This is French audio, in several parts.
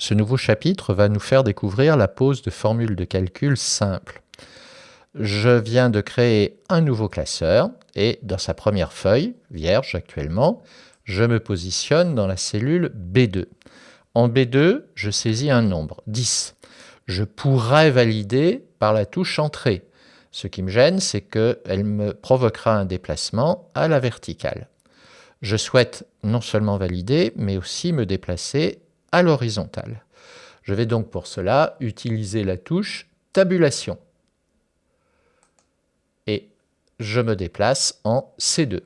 Ce nouveau chapitre va nous faire découvrir la pose de formules de calcul simples. Je viens de créer un nouveau classeur et dans sa première feuille, vierge actuellement, je me positionne dans la cellule B2. En B2, je saisis un nombre, 10. Je pourrais valider par la touche Entrée. Ce qui me gêne, c'est qu'elle me provoquera un déplacement à la verticale. Je souhaite non seulement valider, mais aussi me déplacer à l'horizontale. Je vais donc pour cela utiliser la touche Tabulation. Et je me déplace en C2.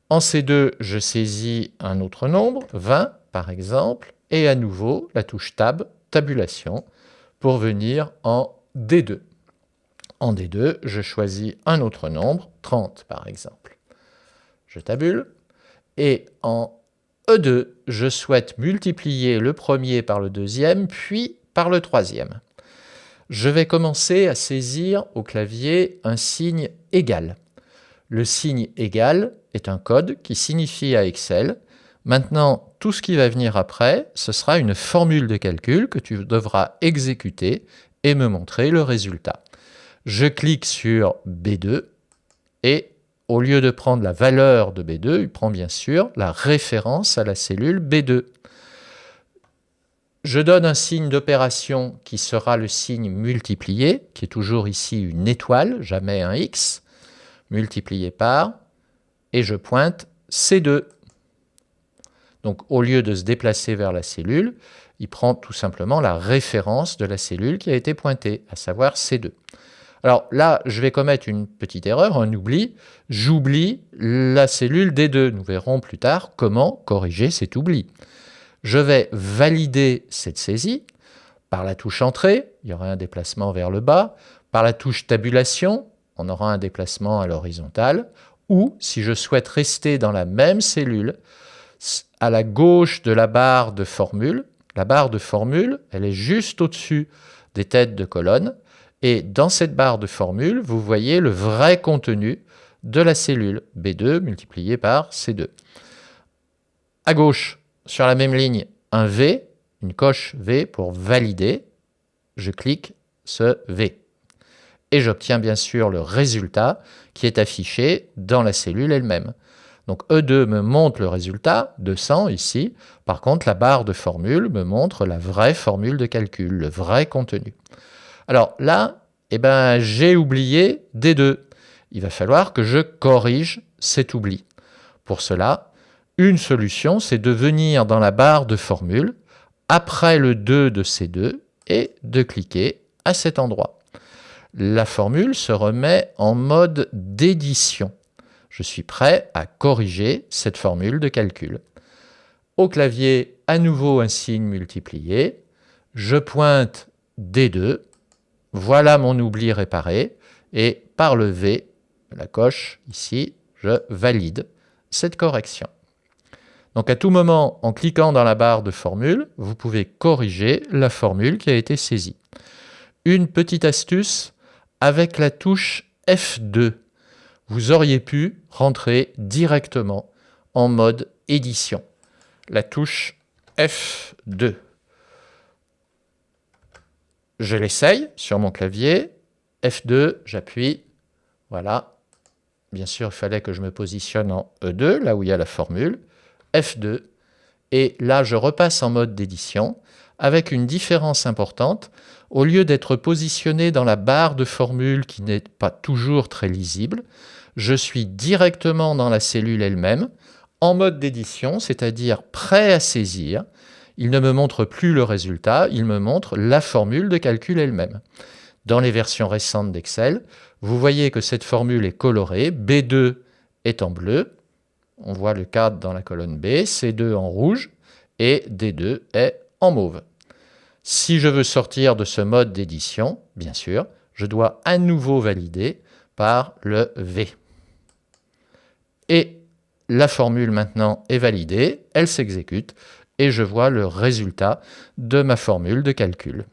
En C2, je saisis un autre nombre, 20 par exemple, et à nouveau la touche Tab, Tabulation, pour venir en D2. En D2, je choisis un autre nombre, 30 par exemple. Je tabule, et en E2, je souhaite multiplier le premier par le deuxième, puis par le troisième. Je vais commencer à saisir au clavier un signe égal. Le signe égal est un code qui signifie à Excel: maintenant, tout ce qui va venir après, ce sera une formule de calcul que tu devras exécuter et me montrer le résultat. Je clique sur B2 et au lieu de prendre la valeur de B2, il prend bien sûr la référence à la cellule B2. Je donne un signe d'opération qui sera le signe multiplié, qui est toujours ici une étoile, jamais un X, multiplié par, et je pointe C2. Donc au lieu de se déplacer vers la cellule, il prend tout simplement la référence de la cellule qui a été pointée, à savoir C2. Alors là, je vais commettre une petite erreur, un oubli. J'oublie la cellule D2. Nous verrons plus tard comment corriger cet oubli. Je vais valider cette saisie par la touche Entrée, il y aura un déplacement vers le bas, par la touche Tabulation, on aura un déplacement à l'horizontale, ou si je souhaite rester dans la même cellule, à la gauche de la barre de formule, elle est juste au-dessus des têtes de colonne, et dans cette barre de formule, vous voyez le vrai contenu de la cellule, B2 multiplié par C2. À gauche, sur la même ligne, un V, une coche V pour valider. Je clique ce V. Et j'obtiens bien sûr le résultat qui est affiché dans la cellule elle-même. Donc E2 me montre le résultat, 200 ici. Par contre, la barre de formule me montre la vraie formule de calcul, le vrai contenu. Alors là, j'ai oublié D2. Il va falloir que je corrige cet oubli. Pour cela, une solution, c'est de venir dans la barre de formule, après le 2 de C2, et de cliquer à cet endroit. La formule se remet en mode d'édition. Je suis prêt à corriger cette formule de calcul. Au clavier, à nouveau un signe multiplié. Je pointe D2. Voilà mon oubli réparé. Et par le V, la coche ici, je valide cette correction. Donc à tout moment, en cliquant dans la barre de formule, vous pouvez corriger la formule qui a été saisie. Une petite astuce, avec la touche F2, vous auriez pu rentrer directement en mode édition. La touche F2. Je l'essaye sur mon clavier. F2, j'appuie. Voilà. Bien sûr, il fallait que je me positionne en E2, là où il y a la formule. F2. Et là, je repasse en mode d'édition avec une différence importante. Au lieu d'être positionné dans la barre de formule qui n'est pas toujours très lisible, je suis directement dans la cellule elle-même, en mode d'édition, c'est-à-dire prêt à saisir. Il ne me montre plus le résultat, il me montre la formule de calcul elle-même. Dans les versions récentes d'Excel, vous voyez que cette formule est colorée, B2 est en bleu, on voit le 4 dans la colonne B, C2 en rouge, et D2 est en mauve. Si je veux sortir de ce mode d'édition, bien sûr, je dois à nouveau valider par le V. Et la formule maintenant est validée, elle s'exécute, et je vois le résultat de ma formule de calcul.